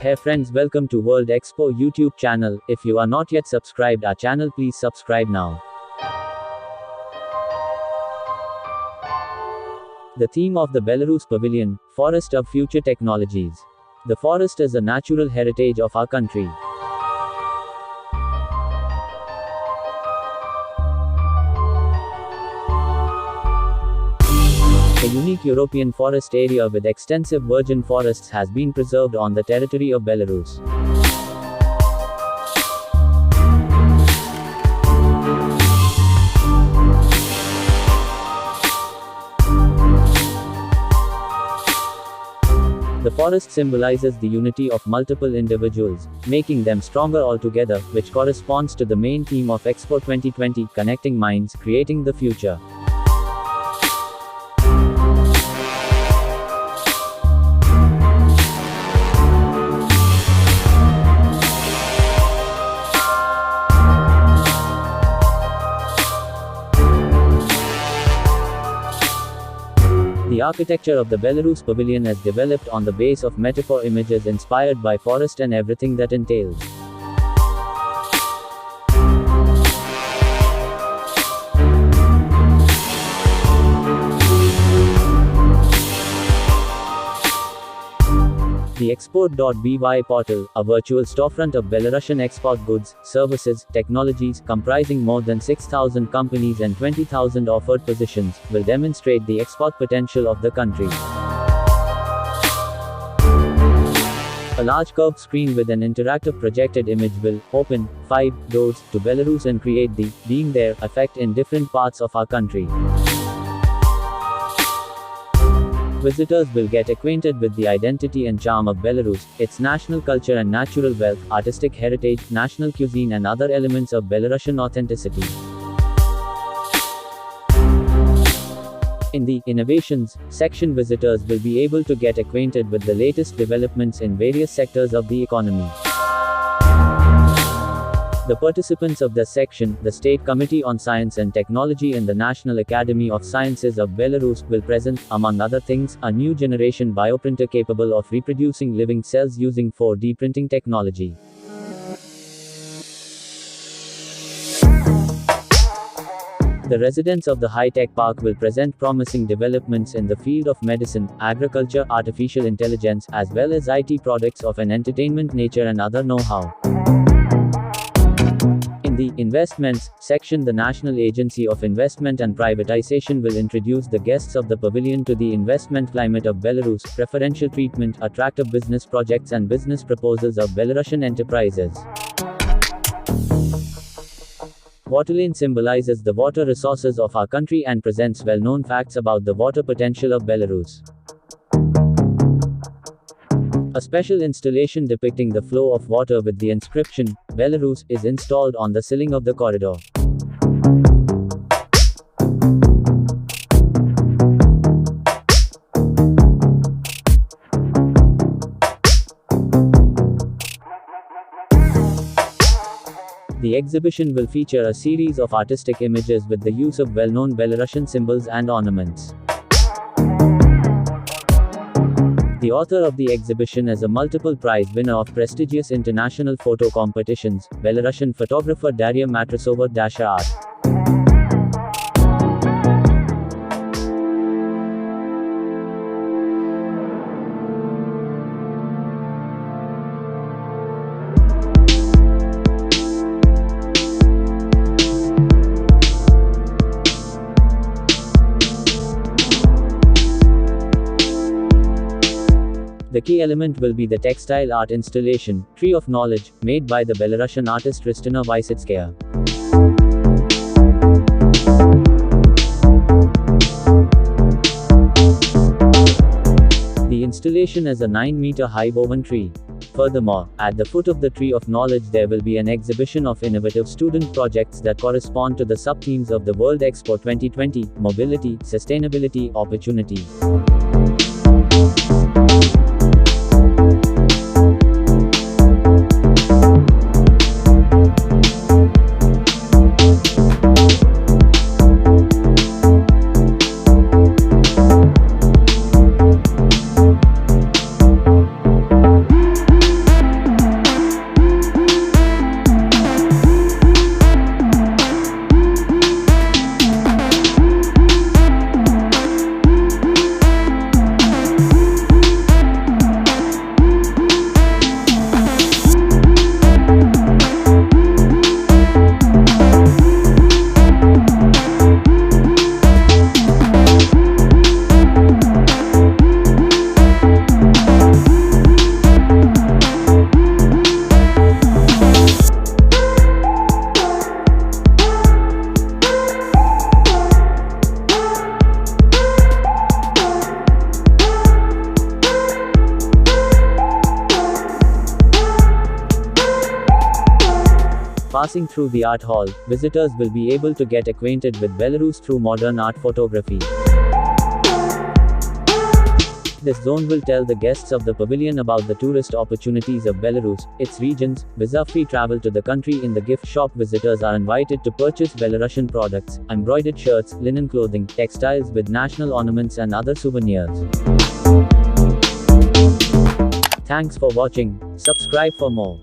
Hey friends, welcome to World Expo YouTube channel. If you are not yet subscribed our channel, please subscribe now. The theme of the Belarus Pavilion, Forest of Future Technologies. The forest is a natural heritage of our country. A unique European forest area with extensive virgin forests has been preserved on the territory of Belarus. The forest symbolizes the unity of multiple individuals, making them stronger altogether, which corresponds to the main theme of Expo 2020, connecting minds, creating the future. The architecture of the Belarus Pavilion is developed on the base of metaphor images inspired by forest and everything that entails. The Expo.by portal, a virtual storefront of Belarusian export goods, services, technologies, comprising more than 6,000 companies and 20,000 offered positions, will demonstrate the export potential of the country. A large curved screen with an interactive projected image will open 5 doors to Belarus and create the being there effect in different parts of our country. Visitors will get acquainted with the identity and charm of Belarus, its national culture and natural wealth, artistic heritage, national cuisine and other elements of Belarusian authenticity. In the Innovations section, visitors will be able to get acquainted with the latest developments in various sectors of the economy. The participants of this section, the State Committee on Science and Technology and the National Academy of Sciences of Belarus, will present, among other things, a new generation bioprinter capable of reproducing living cells using 4D printing technology. The residents of the high-tech park will present promising developments in the field of medicine, agriculture, artificial intelligence, as well as IT products of an entertainment nature and other know-how. In the Investments section, the National Agency of Investment and Privatization will introduce the guests of the pavilion to the investment climate of Belarus, preferential treatment, attractive business projects and business proposals of Belarusian enterprises. Waterlane symbolizes the water resources of our country and presents well-known facts about the water potential of Belarus. A special installation depicting the flow of water with the inscription, Belarus, is installed on the ceiling of the corridor. The exhibition will feature a series of artistic images with the use of well-known Belarusian symbols and ornaments. The author of the exhibition is a multiple prize winner of prestigious international photo competitions, Belarusian photographer Daria Matrasova-Art. The key element will be the textile art installation, Tree of Knowledge, made by the Belarusian artist Kristina Vysitskaya. The installation is a 9-meter high woven tree. Furthermore, at the foot of the Tree of Knowledge there will be an exhibition of innovative student projects that correspond to the sub-themes of the World Expo 2020, mobility, sustainability, opportunity. Passing through the art hall, visitors will be able to get acquainted with Belarus through modern art photography. This zone will tell the guests of the pavilion about the tourist opportunities of Belarus, its regions, visa-free travel to the country. In the gift shop, visitors are invited to purchase Belarusian products, embroidered shirts, linen clothing, textiles with national ornaments and other souvenirs. Thanks for watching. Subscribe for more.